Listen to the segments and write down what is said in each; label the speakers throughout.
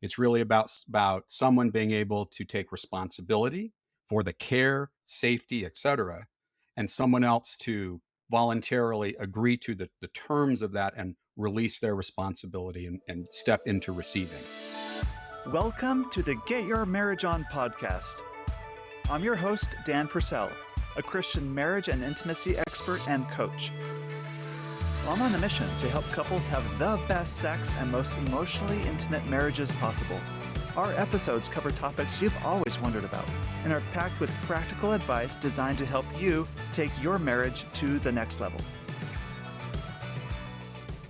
Speaker 1: It's really about someone being able to take responsibility for the care, safety, etc., and someone else to voluntarily agree to the terms of that and release their responsibility and step into receiving.
Speaker 2: Welcome to the Get Your Marriage On podcast. I'm your host, Dan Purcell, a Christian marriage and intimacy expert and coach. I'm on a mission to help couples have the best sex and most emotionally intimate marriages possible. Our episodes cover topics you've always wondered about and are packed with practical advice designed to help you take your marriage to the next level.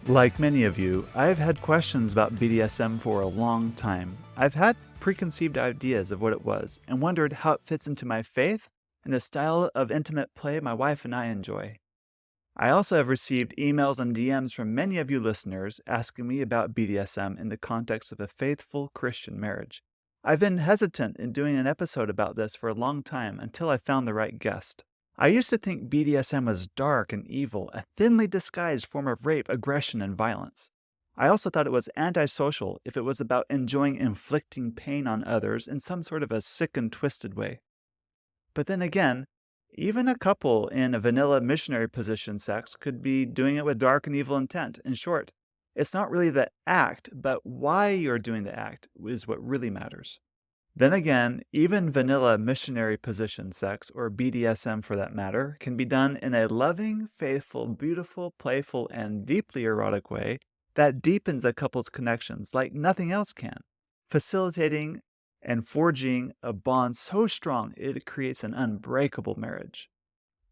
Speaker 2: Like many of you, I've had questions about BDSM for a long time. I've had preconceived ideas of what it was and wondered how it fits into my faith and the style of intimate play my wife and I enjoy. I also have received emails and DMs from many of you listeners asking me about BDSM in the context of a faithful Christian marriage. I've been hesitant in doing an episode about this for a long time until I found the right guest. I used to think BDSM was dark and evil, a thinly disguised form of rape, aggression, and violence. I also thought it was antisocial if it was about enjoying inflicting pain on others in some sort of a sick and twisted way. But then again, even a couple in a vanilla missionary position sex could be doing it with dark and evil intent. In short, it's not really the act, but why you're doing the act is what really matters. Then again, even vanilla missionary position sex, or BDSM for that matter, can be done in a loving, faithful, beautiful, playful, and deeply erotic way that deepens a couple's connections like nothing else can, facilitating and forging a bond so strong it creates an unbreakable marriage.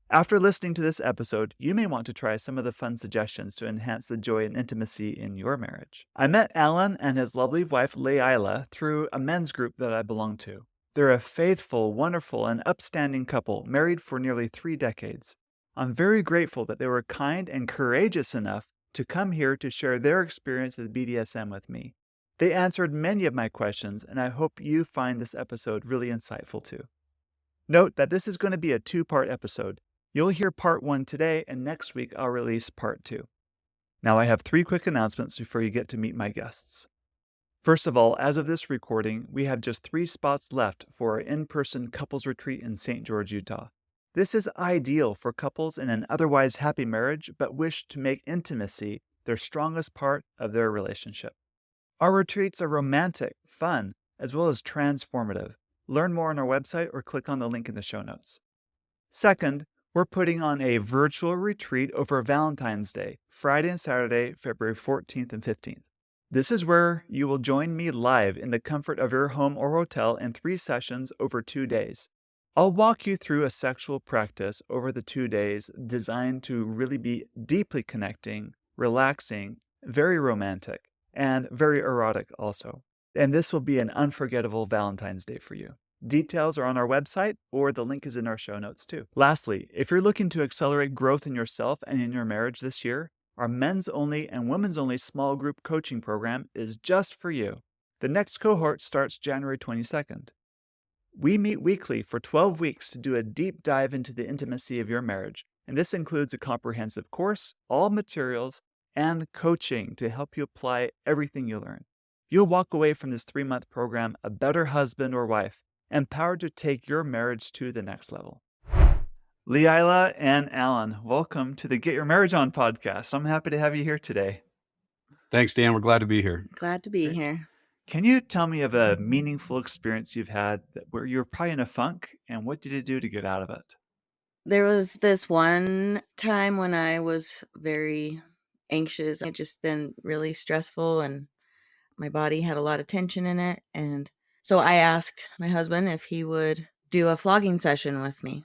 Speaker 2: After listening to this episode, you may want to try some of the fun suggestions to enhance the joy and intimacy in your marriage. I met Alan and his lovely wife, Leila, through a men's group that I belong to. They're a faithful, wonderful, and upstanding couple, married for nearly 3 decades. I'm very grateful that they were kind and courageous enough to come here to share their experience with BDSM with me. They answered many of my questions, and I hope you find this episode really insightful too. Note that this is going to be a 2-part episode. You'll hear part 1 today, and next week I'll release part 2. Now I have 3 quick announcements before you get to meet my guests. First of all, as of this recording, we have just 3 spots left for our in-person couples retreat in St. George, Utah. This is ideal for couples in an otherwise happy marriage but wish to make intimacy their strongest part of their relationship. Our retreats are romantic, fun, as well as transformative. Learn more on our website or click on the link in the show notes. Second, we're putting on a virtual retreat over Valentine's Day, Friday and Saturday, February 14th and 15th. This is where you will join me live in the comfort of your home or hotel in 3 sessions over 2 days. I'll walk you through a sexual practice over the 2 days designed to really be deeply connecting, relaxing, very romantic, and very erotic also. And this will be an unforgettable Valentine's Day for you. Details are on our website, or the link is in our show notes too. Lastly, if you're looking to accelerate growth in yourself and in your marriage this year, our men's only and women's only small group coaching program is just for you. The next cohort starts January 22nd. We meet weekly for 12 weeks to do a deep dive into the intimacy of your marriage, and this includes a comprehensive course, all materials, and coaching to help you apply everything you learn. You'll walk away from this 3-month program a better husband or wife, empowered to take your marriage to the next level. Leila and Alan, welcome to the Get Your Marriage On podcast. I'm happy to have you here today.
Speaker 1: Thanks, Dan. We're glad to be here.
Speaker 3: Glad to be here.
Speaker 2: Can you tell me of a meaningful experience you've had where you were probably in a funk, and what did you do to get out of it?
Speaker 3: There was this one time when I was very anxious. It had just been really stressful and my body had a lot of tension in it. And so I asked my husband if he would do a flogging session with me.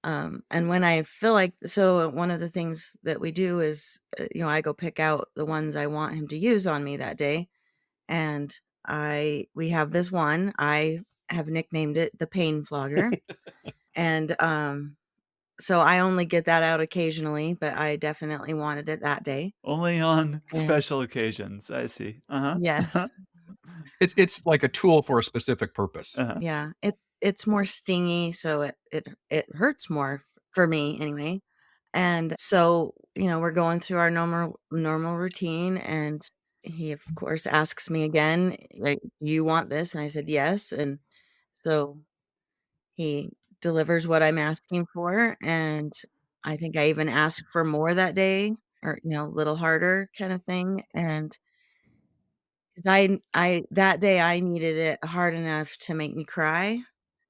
Speaker 3: And when I feel like, so one of the things that we do is, I go pick out the ones I want him to use on me that day. And we have this one, I have nicknamed it the pain flogger. And, so I only get that out occasionally, but I definitely wanted it that day.
Speaker 2: Only on special occasions, I see.
Speaker 3: Yes.
Speaker 1: It's like a tool for a specific purpose.
Speaker 3: Yeah. It's more stingy, so it hurts more for me anyway. And so, we're going through our normal routine, and he of course asks me again, like, "You want this?" And I said, "Yes." And so he delivers what I'm asking for, and I think I even asked for more that day, or, a little harder kind of thing, and 'cause I that day, I needed it hard enough to make me cry,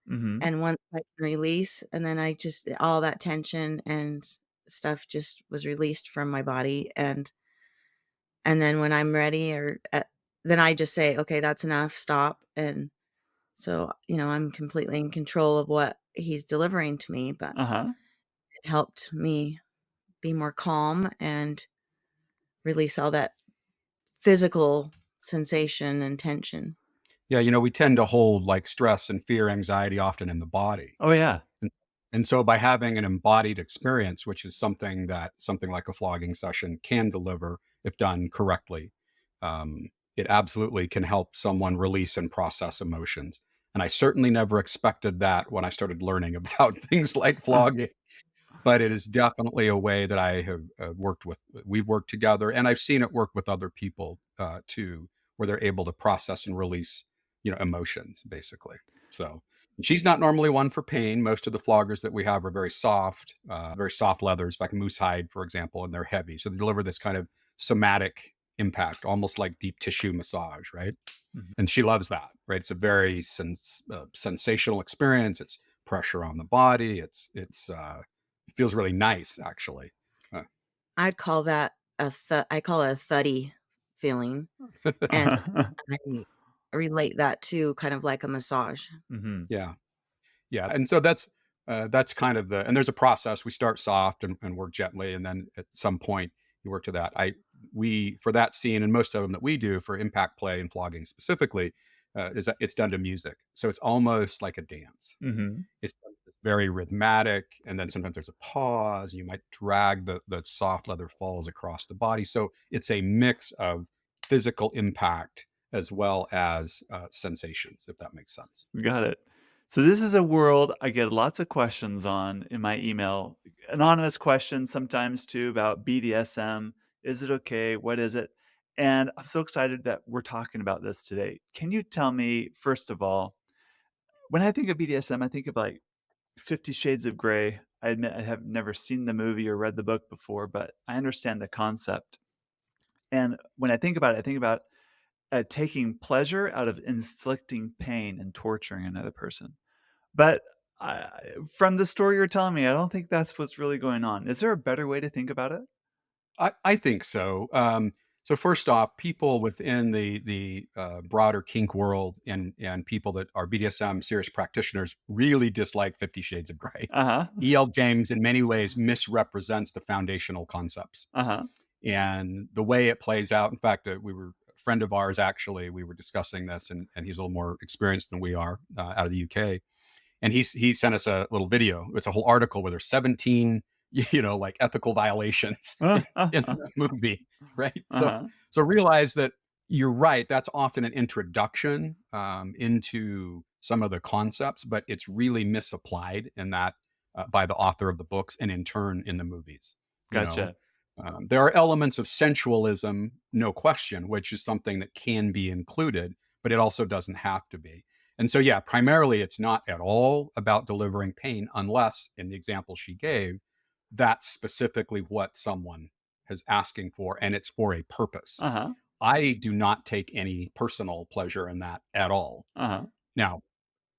Speaker 2: Mhm.
Speaker 3: and once I can release, and then I just all that tension and stuff just was released from my body, and then when I'm ready, then I just say, "Okay, that's enough, stop," and so, I'm completely in control of what he's delivering to me, but
Speaker 2: Uh-huh.
Speaker 3: it helped me be more calm and release all that physical sensation and tension.
Speaker 1: Yeah, we tend to hold like stress and fear, anxiety often in the body.
Speaker 2: Oh, yeah.
Speaker 1: And and so by having an embodied experience, which is something like a flogging session can deliver if done correctly, it absolutely can help someone release and process emotions. And I certainly never expected that when I started learning about things like flogging. But it is definitely a way that I have worked with. We've worked together, and I've seen it work with other people too, where they're able to process and release, emotions basically. So she's not normally one for pain. Most of the floggers that we have are very soft leathers, like moose hide, for example, and they're heavy, so they deliver this kind of somatic impact, almost like deep tissue massage, right?
Speaker 2: Mhm.
Speaker 1: And she loves that, right? It's a very sensational experience. It's pressure on the body. It feels really nice, actually. Uh,
Speaker 3: I'd call that I call it a thuddy feeling, and I relate that to kind of like a massage.
Speaker 2: Mhm.
Speaker 1: yeah, yeah, and so that's kind of and there's a process. We start soft and work gently, and then at some point you work to that. We for that scene and most of them that we do for impact play and flogging specifically, is that it's done to music, so it's almost like a dance.
Speaker 2: Mhm.
Speaker 1: It's very rhythmic, and then sometimes there's a pause. You might drag the soft leather falls across the body. So it's a mix of physical impact as well as sensations, if that makes sense.
Speaker 2: Got it. So this is a world I get lots of questions on in my email. Anonymous questions sometimes too about BDSM. Is it okay? What is it? And I'm so excited that we're talking about this today. Can you tell me, first of all, when I think of BDSM, I think of like 50 Shades of Grey. I admit I have never seen the movie or read the book before, but I understand the concept. And when I think about it, I think about taking pleasure out of inflicting pain and torturing another person. But I from the story you're telling me, I don't think that's what's really going on. Is there a better way to think about it?
Speaker 1: I think so. So first off, people within the broader kink world and people that are BDSM serious practitioners really dislike 50 Shades of Grey.
Speaker 2: Uh-huh.
Speaker 1: E.L. James, in many ways, misrepresents the foundational concepts.
Speaker 2: Uh-huh.
Speaker 1: And the way it plays out, in fact, we were a friend of ours, actually, we were discussing this, and he's a little more experienced than we are, out of the UK. And he sent us a little video. It's a whole article where there's 17, like ethical violations in
Speaker 2: Uh-huh.
Speaker 1: the movie, right? So
Speaker 2: Uh-huh.
Speaker 1: so realize that you're right. That's often an introduction into some of the concepts, but it's really misapplied in that, by the author of the books, and in turn in the movies. You know,
Speaker 2: Gotcha.
Speaker 1: there are elements of sensualism, no question, which is something that can be included, but it also doesn't have to be. And so, yeah, primarily it's not at all about delivering pain, unless in the example she gave, that's specifically what someone is asking for, and it's for a purpose.
Speaker 2: Uh-huh.
Speaker 1: I do not take any personal pleasure in that at all.
Speaker 2: Uh-huh.
Speaker 1: Now,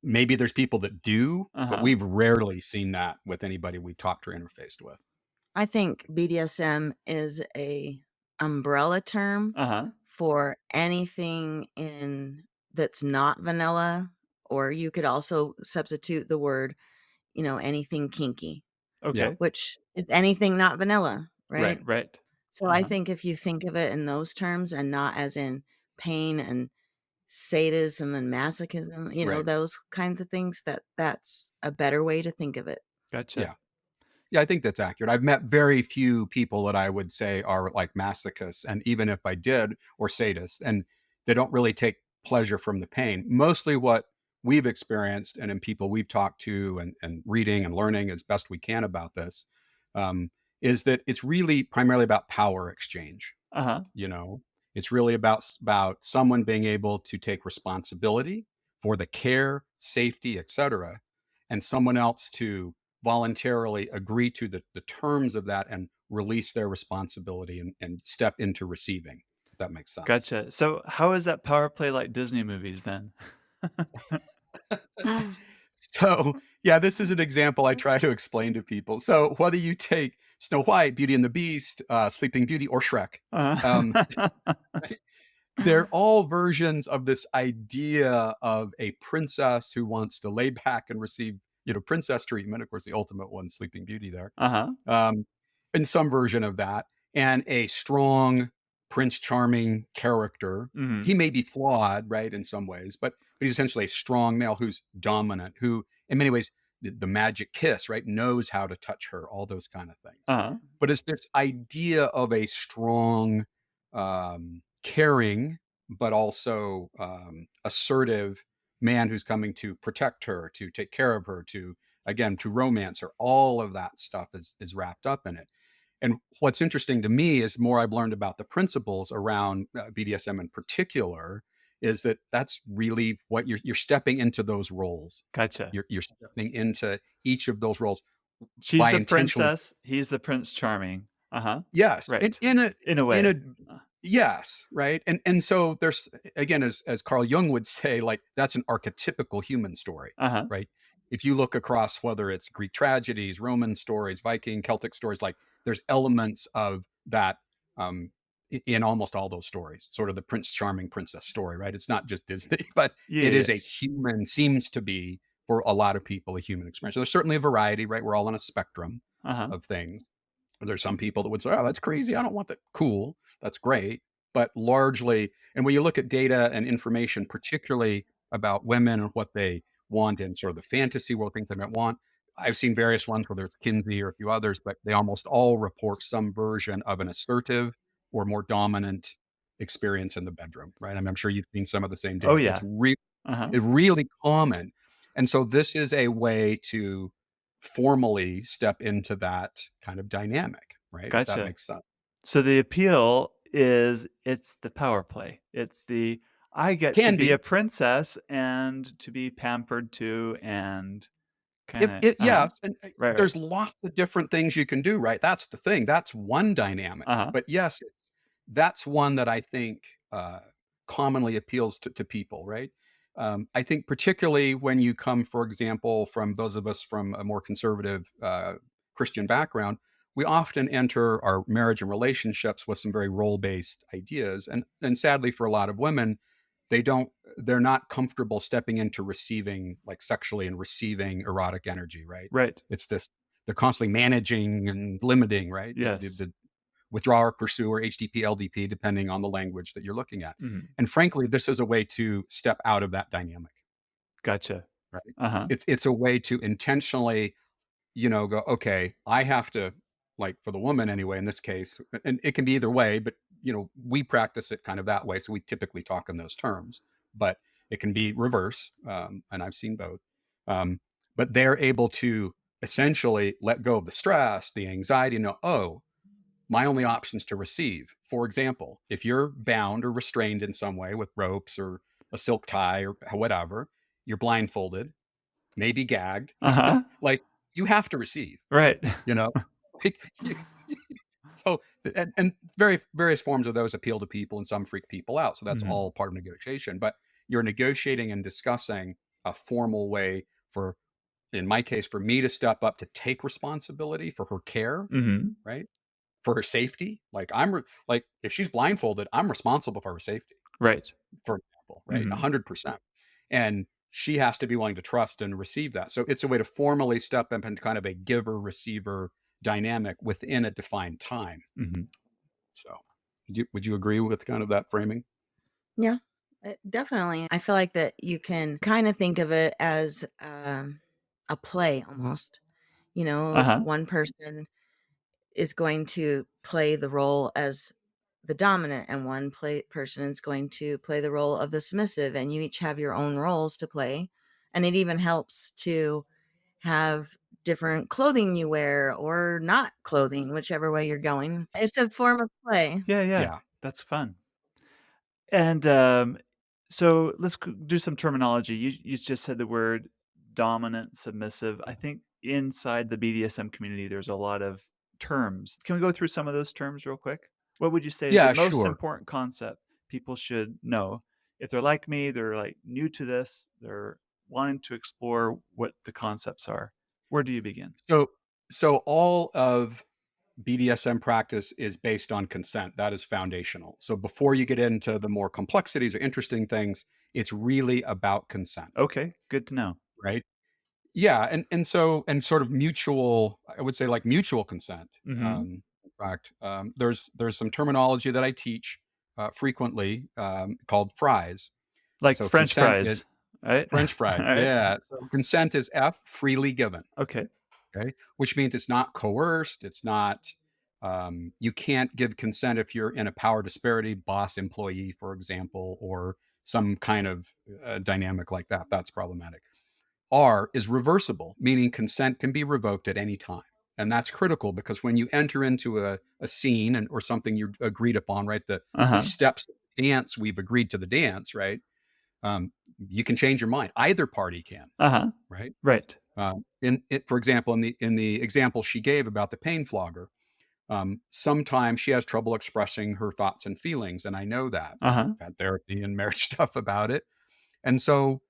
Speaker 1: maybe there's people that do, but
Speaker 2: Uh-huh.
Speaker 1: we've rarely seen that with anybody we've talked or interfaced with.
Speaker 3: I think BDSM is a umbrella term
Speaker 2: Uh-huh.
Speaker 3: for anything in that's not vanilla, or you could also substitute the word, anything kinky,
Speaker 1: Yeah,
Speaker 2: Okay.
Speaker 3: which is anything not vanilla,
Speaker 1: right.
Speaker 3: right?
Speaker 2: Right.
Speaker 3: So I
Speaker 2: Uh-huh.
Speaker 3: think if you think of it in those terms and not as in pain and sadism and masochism,
Speaker 1: Right.
Speaker 3: those kinds of things, that's a better way to think of it.
Speaker 2: Gotcha.
Speaker 1: Yeah. Yeah, I think that's accurate. I've met very few people that I would say are like masochists, and even if I did, or sadists, and they don't really take pleasure from the pain. Mostly what we've experienced, and in people we've talked to, and reading and learning as best we can about this, um, is that it's really primarily about power exchange.
Speaker 2: Uh-huh.
Speaker 1: You know, It's really about someone being able to take responsibility for the care, safety, etc., and someone else to voluntarily agree to the terms of that and release their responsibility and step into receiving, if that makes sense.
Speaker 2: Gotcha. So how is that power play like Disney movies then?
Speaker 1: So, yeah, this is an example I try to explain to people. So, whether you take Snow White, Beauty and the Beast, Sleeping Beauty, or Shrek, um,
Speaker 2: Uh,
Speaker 1: they're all versions of this idea of a princess who wants to lay back and receive, princess treatment. Of course, the ultimate one, Sleeping Beauty, there.
Speaker 2: Uh-huh.
Speaker 1: um, in some version of that, and a strong Prince Charming character. He
Speaker 2: Mhm.
Speaker 1: may be flawed, right, in some ways, but he's essentially a strong male who's dominant, who, in many ways, the magic kiss, right, knows how to touch her, all those kind of things.
Speaker 2: Uh-huh.
Speaker 1: But it's this idea of a strong, caring, but also assertive man who's coming to protect her, to take care of her, to again to romance her. All of that stuff is wrapped up in it. And what's interesting to me is more I've learned about the principles around BDSM in particular, is that that's really what you're stepping into those roles.
Speaker 2: Gotcha.
Speaker 1: You're stepping into each of those roles
Speaker 2: She's
Speaker 1: by
Speaker 2: the
Speaker 1: intentionally.
Speaker 2: princess, he's the Prince Charming. Uh-huh.
Speaker 1: Yes,
Speaker 2: Right. In a
Speaker 1: in
Speaker 2: way.
Speaker 1: a yes, right? And so there's, again, as Carl Jung would say, like, that's an archetypical human story,
Speaker 2: Uh-huh.
Speaker 1: right? If you look across whether it's Greek tragedies, Roman stories, Viking, Celtic stories, like, there's elements of that, in almost all those stories, sort of the Prince Charming princess story, right? It's not just Disney, but
Speaker 2: Yeah,
Speaker 1: it
Speaker 2: yeah,
Speaker 1: is
Speaker 2: yeah.
Speaker 1: a human, seems to be for a lot of people, a human experience. So there's certainly a variety, right? We're all on a spectrum
Speaker 2: Uh-huh.
Speaker 1: of things. There's some people that would say, "Oh, that's crazy. I don't want that." Cool. That's great. But largely, and when you look at data and information, particularly about women and what they want in sort of the fantasy world, things they might want, I've seen various ones, whether it's Kinsey or a few others, but they almost all report some version of an assertive or more dominant experience in the bedroom, right? I mean, I'm sure you've seen some of the same
Speaker 2: Oh,
Speaker 1: data.
Speaker 2: yeah. Uh-huh.
Speaker 1: It's really common. And so this is a way to formally step into that kind of dynamic, right? If that
Speaker 2: Gotcha.
Speaker 1: makes sense.
Speaker 2: So the appeal is it's the power play. It's the I get to
Speaker 1: Can
Speaker 2: be a
Speaker 1: be.
Speaker 2: princess and to be pampered to and
Speaker 1: If
Speaker 2: kinda
Speaker 1: it
Speaker 2: uh-huh.
Speaker 1: yes, and,
Speaker 2: Right, right.
Speaker 1: there's lots of different things you can do, right? That's the thing. That's one dynamic.
Speaker 2: Uh-huh.
Speaker 1: But yes, that's one that I think, commonly appeals to people, right? I think particularly when you come, for example, from those of us from a more conservative, Christian background, we often enter our marriage and relationships with some very role-based ideas, and sadly for a lot of women, they don't they're not comfortable stepping into receiving, like, sexually, and receiving erotic energy, right?
Speaker 2: Right.
Speaker 1: It's this, they're constantly managing and limiting, right?
Speaker 2: Yes.
Speaker 1: The withdrawer, pursuer, HDP, LDP, depending on the language that you're looking at.
Speaker 2: Mhm.
Speaker 1: And frankly, this is a way to step out of that dynamic,
Speaker 2: Gotcha.
Speaker 1: right?
Speaker 2: Uh-huh.
Speaker 1: It's a way to intentionally, go, okay, I have to, like, for the woman anyway, in this case, and it can be either way, but we practice it kind of that way. So we typically talk in those terms, but it can be reverse. And I've seen both. Um, but they're able to essentially let go of the stress, the anxiety, and know, oh, my only options to receive. For example, if you're bound or restrained in some way with ropes or a silk tie or whatever, you're blindfolded, maybe gagged,
Speaker 2: Uh-huh.
Speaker 1: like, you have to receive,
Speaker 2: Right.
Speaker 1: you know? Like, so, and various forms of those appeal to people and some freak people out. So that's
Speaker 2: Mhm.
Speaker 1: all part of negotiation. But you're negotiating and discussing a formal way for, in my case, for me to step up to take responsibility for her care,
Speaker 2: Mhm.
Speaker 1: right? For her safety. Like, like, if she's blindfolded, I'm responsible for her safety,
Speaker 2: Right.
Speaker 1: for example, right?
Speaker 2: Mhm.
Speaker 1: 100%. And she has to be willing to trust and receive that. So it's a way to formally step up into kind of a giver receiver dynamic within a defined time.
Speaker 2: Mhm.
Speaker 1: So would you agree with kind of that framing?
Speaker 3: Yeah, definitely. I feel like that you can kind of think of it as a play almost. As
Speaker 2: Uh-huh.
Speaker 3: one person is going to play the role as the dominant, and one person is going to play the role of the submissive, and you each have your own roles to play. And it even helps to have different clothing you wear or not clothing, whichever way you're going. It's a form of play.
Speaker 2: Yeah, yeah.
Speaker 1: Yeah.
Speaker 2: That's fun. And so let's do some terminology. You just said the word dominant, submissive. I think inside the BDSM community, there's a lot of terms. Can we go through some of those terms real quick? What would you say is the
Speaker 1: Yeah,
Speaker 2: most
Speaker 1: sure.
Speaker 2: important concept people should know? If they're like me, they're like new to this, they're wanting to explore what the concepts are. Where do you begin?
Speaker 1: So so all of BDSM practice is based on consent. That is foundational. So before you get into the more complexities or interesting things, it's really about consent,
Speaker 2: Okay, good to know.
Speaker 1: right? Yeah, and sort of mutual, I would say like mutual consent.
Speaker 2: Hmm.
Speaker 1: In fact, there's some terminology that I teach frequently called fries.
Speaker 2: Like
Speaker 1: So
Speaker 2: French
Speaker 1: consent is
Speaker 2: fries, right?
Speaker 1: French
Speaker 2: All
Speaker 1: fries.
Speaker 2: right.
Speaker 1: Yeah. So consent is F, freely given.
Speaker 2: Okay.
Speaker 1: Okay, which means it's not coerced. It's not. You can't give consent if you're in a power disparity, boss employee, for example, or some kind of dynamic like that. That's problematic. R is reversible, meaning consent can be revoked at any time. And that's critical because when you enter into a scene or something you agreed upon, right? The
Speaker 2: Uh-huh.
Speaker 1: steps of the dance, we've agreed to the dance, right? You can change your mind. Either party can,
Speaker 2: Uh-huh.
Speaker 1: right?
Speaker 2: Right.
Speaker 1: In it, for example, in the example she gave about the pain flogger, sometimes she has trouble expressing her thoughts and feelings, and I know that. I've
Speaker 2: Uh-huh.
Speaker 1: had therapy and marriage stuff about it, and so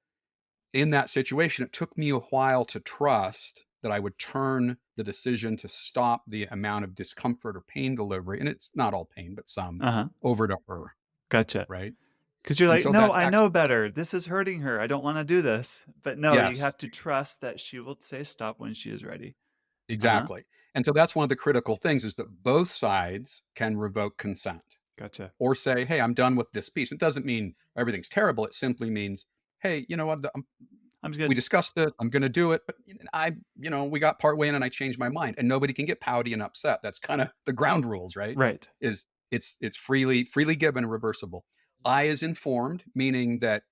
Speaker 1: in that situation, it took me a while to trust that I would turn the decision to stop the amount of discomfort or pain delivery, and it's not all pain, but some,
Speaker 2: Uh-huh.
Speaker 1: over to her,
Speaker 2: Gotcha.
Speaker 1: right?
Speaker 2: Because 'Cause you're
Speaker 1: And
Speaker 2: like,
Speaker 1: so
Speaker 2: "No,
Speaker 1: that's
Speaker 2: I
Speaker 1: actually
Speaker 2: know better. This is hurting her. I don't wanna do this." But no, you
Speaker 1: yes,
Speaker 2: have to trust that she will say stop when she is ready. Uh-huh.
Speaker 1: exactly. And so that's one of the critical things is that both sides can revoke consent
Speaker 2: Gotcha.
Speaker 1: or say, "Hey, I'm done with this piece." It doesn't mean everything's terrible. It simply means, "Hey, you know what?
Speaker 2: I'm
Speaker 1: We
Speaker 2: good.
Speaker 1: discussed this. I'm going to do it, but we got part way in and I changed my mind." And nobody can get pouty and upset. That's kind of the ground rules, right?
Speaker 2: Right.
Speaker 1: Is it's freely given and reversible. I is informed, meaning that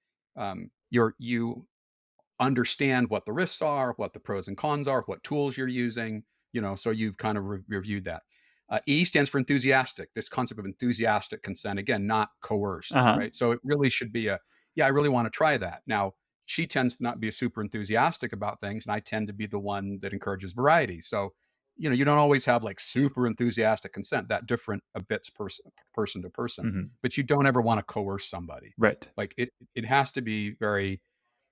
Speaker 1: you understand what the risks are, what the pros and cons are, what tools you're using, so you've kind of reviewed that. E stands for enthusiastic, this concept of enthusiastic consent, again, not coerced,
Speaker 2: Uh-huh.
Speaker 1: right? So it really should be yeah, I really want to try that. Now, she tends to not be super enthusiastic about things, and I tend to be the one that encourages variety. So, you don't always have like super enthusiastic consent, that different a bits person to person,
Speaker 2: Mhm.
Speaker 1: but you don't ever want to coerce somebody.
Speaker 2: Right.
Speaker 1: Like it has to be very,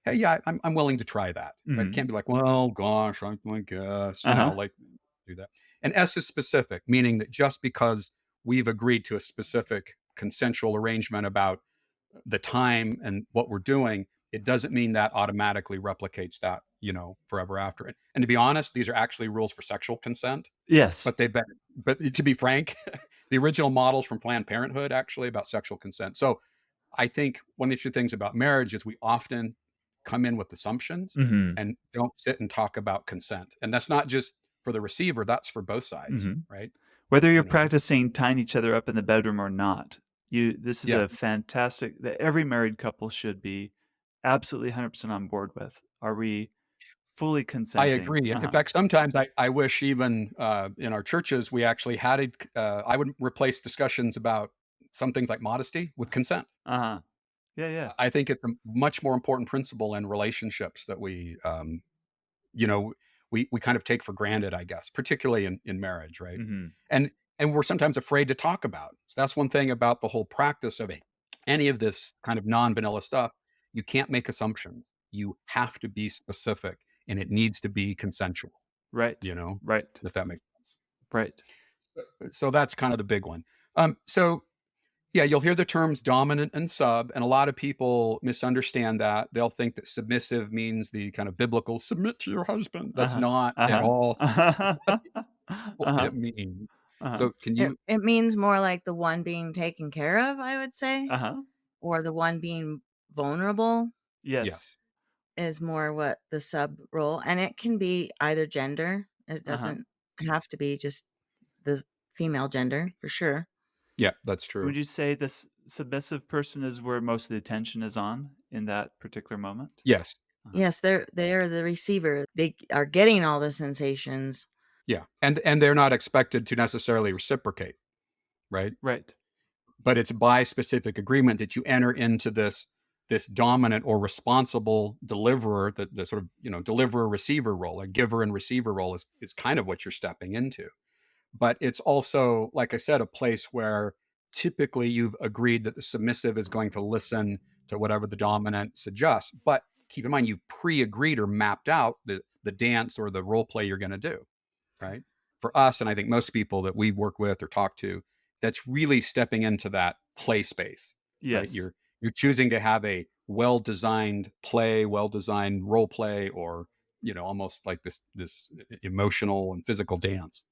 Speaker 1: "Hey, yeah, I'm willing to try that." Right? It
Speaker 2: Mhm.
Speaker 1: can't be like, "Well, gosh, I guess,"
Speaker 2: Uh-huh.
Speaker 1: like do that. And S is specific, meaning that just because we've agreed to a specific consensual arrangement about the time and what we're doing, it doesn't mean that automatically replicates that, forever after it. And to be honest, these are actually rules for sexual consent,
Speaker 2: Yes.
Speaker 1: but to be frank, the original models from Planned Parenthood actually about sexual consent. So I think one of the interesting things about marriage is we often come in with assumptions
Speaker 2: Mhm.
Speaker 1: and don't sit and talk about consent. And that's not just for the receiver, that's for both sides,
Speaker 2: Mhm.
Speaker 1: right?
Speaker 2: Whether you're
Speaker 1: You know?
Speaker 2: practicing tying each other up in the bedroom or not, this is
Speaker 1: Yeah,
Speaker 2: a fantastic that every married couple should be absolutely 100% on board with. Are we fully
Speaker 1: I
Speaker 2: consenting?
Speaker 1: agree. In
Speaker 2: Uh-huh.
Speaker 1: fact, sometimes I wish even in our churches, we actually had I would replace discussions about some things like modesty with consent.
Speaker 2: Uh-huh. Yeah, yeah.
Speaker 1: I think it's a much more important principle in relationships that you know, we kind of take for granted, I guess, particularly in marriage, right?
Speaker 2: Mhm.
Speaker 1: And and we're sometimes afraid to talk about. So that's one thing about the whole practice of any of this kind of non-vanilla stuff. You can't make assumptions. You have to be specific and it needs to be consensual,
Speaker 2: Right.
Speaker 1: you know,
Speaker 2: Right.
Speaker 1: if that makes sense.
Speaker 2: Right.
Speaker 1: So that's kind of the big one. So yeah, you'll hear the terms dominant and sub, and a lot of people misunderstand that. They'll think that submissive means the kind of biblical submit to your husband. That's
Speaker 2: Uh-huh.
Speaker 1: not at
Speaker 2: Uh-huh.
Speaker 1: all
Speaker 2: Uh-huh.
Speaker 1: what
Speaker 2: Uh-huh.
Speaker 1: it means.
Speaker 2: Uh-huh.
Speaker 1: So can
Speaker 3: It
Speaker 1: you
Speaker 3: it means more like the one being taken care of, I would say,
Speaker 2: Uh-huh.
Speaker 3: or the one being vulnerable
Speaker 2: Yes.
Speaker 1: yes.
Speaker 3: is more what the sub role, and it can be either gender. It
Speaker 2: Uh-huh.
Speaker 3: doesn't have to be just the female gender for sure.
Speaker 1: Yeah, that's
Speaker 2: Would
Speaker 1: true.
Speaker 2: you say this submissive person is where most of the attention is on in that particular moment?
Speaker 1: Yes.
Speaker 2: Uh-huh.
Speaker 3: Yes, they're the receiver. They are getting all the sensations.
Speaker 1: Yeah. And they're not expected to necessarily reciprocate, right?
Speaker 2: Right.
Speaker 1: but it's by specific agreement that you enter into this dominant or responsible deliverer, the sort of, deliverer receiver role, a giver and receiver role is kind of what you're stepping into. But it's also, like I said, a place where typically you've agreed that the submissive is going to listen to whatever the dominant suggests. But keep in mind, you've pre-agreed or mapped out the dance or the role play you're going to do, right? For us, and I think most people that we work with or talk to, that's really stepping into that play space, right?
Speaker 2: Yes.
Speaker 1: You're choosing to have a well-designed play, well-designed role play, or almost like this emotional and physical dance.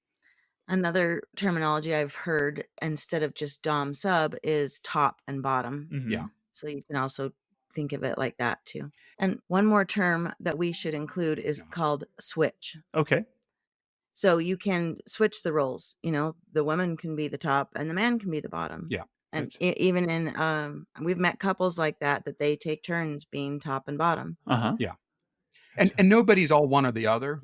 Speaker 3: Another terminology I've heard instead of just dom sub is top and bottom.
Speaker 1: Yeah,
Speaker 2: Hmm.
Speaker 3: So you can also think of it like that too. And one more term that we should include is
Speaker 1: yeah,
Speaker 3: called switch.
Speaker 2: Okay.
Speaker 3: So you can switch the roles. The woman can be the top and the man can be the bottom.
Speaker 1: yeah,
Speaker 3: And
Speaker 2: Right.
Speaker 3: even in we've met couples like that they take turns being top and bottom.
Speaker 2: Uh-huh.
Speaker 1: yeah. And
Speaker 2: Gotcha.
Speaker 1: and nobody's all one or the other.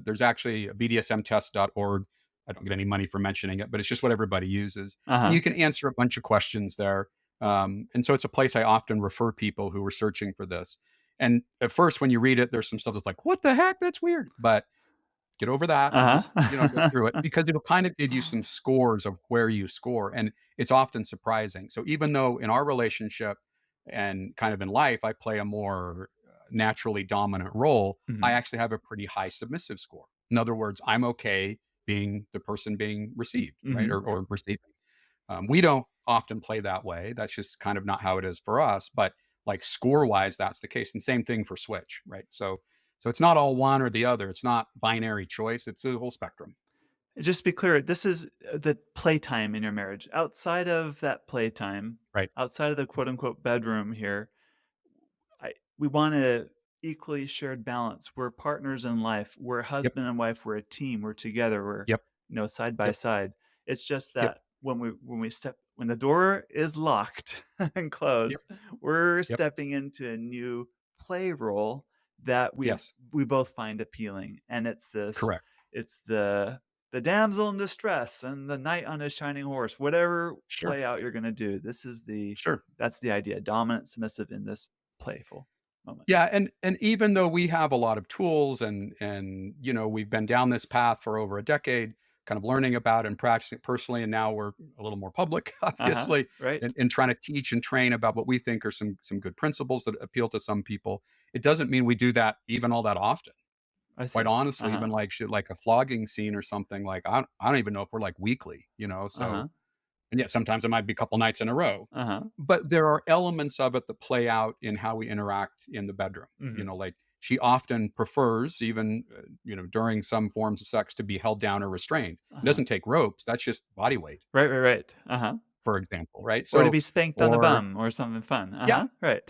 Speaker 1: There's actually a BDSMtest.org. I don't get any money for mentioning it, but it's just what everybody uses, and
Speaker 2: Uh-huh.
Speaker 1: you can answer a bunch of questions there. And so it's a place I often refer people who are searching for this. And at first, when you read it, there's some stuff that's like, "What the heck? That's weird." But get over that and just go
Speaker 2: Uh-huh.
Speaker 1: through it, because it'll kind of give you some scores of where you score, and it's often surprising. So even though in our relationship and kind of in life I play a more naturally dominant role, I
Speaker 2: Mhm.
Speaker 1: actually have a pretty high submissive score. In other words, I'm okay being the person being received, right,
Speaker 2: Mhm.
Speaker 1: or receiving. We don't often play that way. That's just kind of not how it is for us. But like score wise, that's the case. And same thing for Switch, right? So it's not all one or the other. It's not binary choice. It's a whole spectrum.
Speaker 2: Just to be clear, this is the playtime in your marriage. Outside of that playtime,
Speaker 1: Right.
Speaker 2: outside of the quote unquote bedroom here, we want a equally shared balance. We're partners in life. We're
Speaker 1: Yep.
Speaker 2: husband and wife. We're a team. We're together. We're
Speaker 1: Yep.
Speaker 2: side by
Speaker 1: Yep.
Speaker 2: side. It's just
Speaker 1: Yep.
Speaker 2: that when the door is locked and
Speaker 1: Yep.
Speaker 2: closed, we're
Speaker 1: Yep.
Speaker 2: stepping into a new play role that
Speaker 1: Yes.
Speaker 2: we both find appealing, and
Speaker 1: Correct.
Speaker 2: it's the damsel in distress and the knight on a shining horse. Whatever
Speaker 1: Sure.
Speaker 2: play out you're going to do,
Speaker 1: Sure.
Speaker 2: that's the idea. Dominant, submissive in this playful moment.
Speaker 1: Yeah, and even though we have a lot of tools and we've been down this path for over a decade, kind of learning about and practicing it personally, and now we're a little more public,
Speaker 2: Uh-huh.
Speaker 1: obviously,
Speaker 2: Right.
Speaker 1: and trying to teach and train about what we think are some good principles that appeal to some people. It doesn't mean we do that even all that often.
Speaker 2: I
Speaker 1: Quite
Speaker 2: see.
Speaker 1: honestly,
Speaker 2: Uh-huh.
Speaker 1: even like shit like a flogging scene or something, like I don't even know if we're like weekly. So
Speaker 2: Uh-huh.
Speaker 1: and yet sometimes it might be a couple nights in a row.
Speaker 2: Uh-huh.
Speaker 1: But there are elements of it that play out in how we interact in the bedroom.
Speaker 2: Mhm.
Speaker 1: Like she often prefers, even during some forms of sex, to be held down or restrained. It
Speaker 2: Uh-huh.
Speaker 1: doesn't take ropes. That's just body weight,
Speaker 2: Right, right, right. Uh-huh.
Speaker 1: for example, right?
Speaker 2: Or to
Speaker 1: So,
Speaker 2: be spanked on the
Speaker 1: or
Speaker 2: bum or something fun.
Speaker 1: yeah,
Speaker 2: Uh-huh. Right.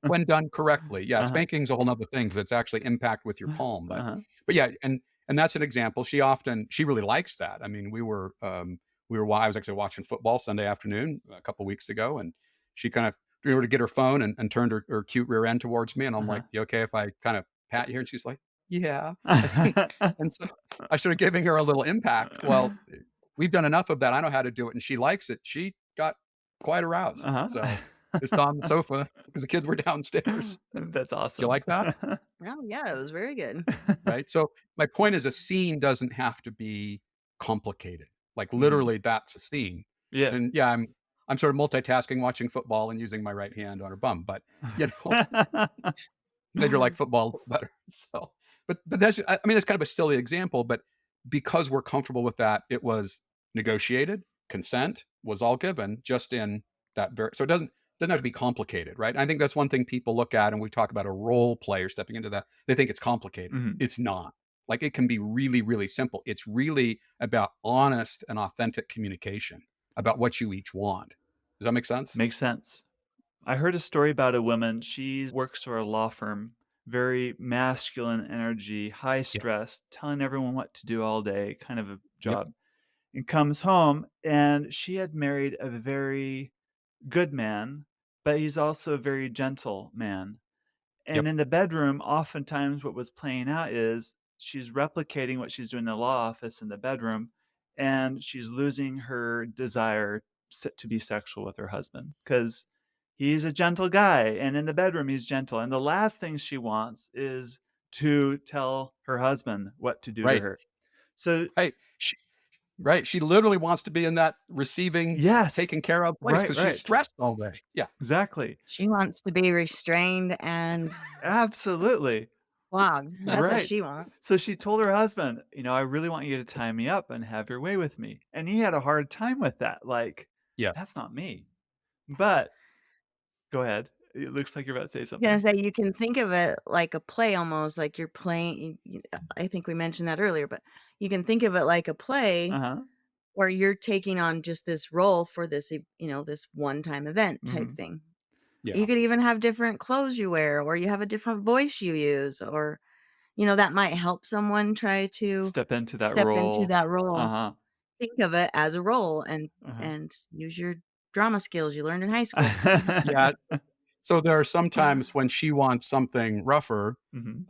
Speaker 1: when done correctly. Yeah,
Speaker 2: Uh-huh.
Speaker 1: spanking's a whole nother thing because it's actually impact with your palm. But
Speaker 2: Uh-huh.
Speaker 1: but yeah, and that's an example. She really likes that. I mean, I was actually watching football Sunday afternoon a couple weeks ago, and she kind of to get her phone and turned her cute rear end towards me, and I'm
Speaker 2: Uh-huh.
Speaker 1: like, "You okay if I kind of pat you here?" And she's like, "Yeah." And so I started giving her a little impact. Well, we've done enough of that. I know how to do it, and she likes it. She got quite aroused. So just on the sofa because the kids were downstairs.
Speaker 2: That's
Speaker 1: Do you
Speaker 2: awesome.
Speaker 1: like that?
Speaker 3: Oh, yeah, it was very good.
Speaker 1: Right? So my point is a scene doesn't have to be complicated. Like
Speaker 2: Mhm.
Speaker 1: literally that's a scene.
Speaker 2: Yeah.
Speaker 1: And yeah, I'm sort of multitasking, watching football and using my right hand on her bum, but you know, made her like football a little better. So, but that's I mean it's kind of a silly example, but because we're comfortable with that, it was negotiated, consent was all given just in that very so it doesn't have to be complicated, right? I think that's one thing people look at and we talk about a role player stepping into that. They think it's complicated.
Speaker 2: Mhm.
Speaker 1: It's not. Like it can be really, really simple. It's really about honest and authentic communication about what you each want. Does that make sense?
Speaker 2: Makes sense. I heard a story about a woman. She works for a law firm, very masculine energy, high
Speaker 1: Yep.
Speaker 2: stress, telling everyone what to do all day, kind of a
Speaker 1: Yep.
Speaker 2: job. And comes home, and she had married a very good man, but he's also a very gentle man. And
Speaker 1: Yep.
Speaker 2: in the bedroom, oftentimes what was playing out is she's replicating what she's doing in the law office in the bedroom, and she's losing her desire to be sexual with her husband because he's a gentle guy, and in the bedroom he's gentle. And the last thing she wants is to tell her husband what to do to
Speaker 1: Right.
Speaker 2: her. So
Speaker 1: Right. Right. She literally wants to be in that receiving,
Speaker 2: yes,
Speaker 1: taken care of place
Speaker 2: right,
Speaker 1: because she's
Speaker 2: right,
Speaker 1: stressed all day. Yeah.
Speaker 2: exactly,
Speaker 3: She wants to be restrained and
Speaker 2: absolutely,
Speaker 3: flogged. That's what
Speaker 2: right.
Speaker 3: she wants.
Speaker 2: So she told her husband, I really want you to tie me up and have your way with me. And he had a hard time with that. Like,
Speaker 1: Yeah.
Speaker 2: that's not me. But go ahead. It looks like you're about to say
Speaker 3: I was
Speaker 2: something.
Speaker 3: gonna say you can think of it like a play almost, like you're playing I think we mentioned that earlier, but you can think of it like a play
Speaker 2: Uh-huh.
Speaker 3: where you're taking on just this role for this, this one-time event type
Speaker 2: Hmm.
Speaker 3: thing. You
Speaker 1: Yeah.
Speaker 3: could even have different clothes you wear, or you have a different voice you use, or, that might help someone try to
Speaker 2: Step into that
Speaker 3: step into
Speaker 2: role.
Speaker 3: that role.
Speaker 2: Uh-huh.
Speaker 3: Think of it as a role
Speaker 2: Uh-huh.
Speaker 3: and use your drama skills you learned in high school.
Speaker 1: Yeah. So there are some times when she wants something rougher
Speaker 2: Hmm.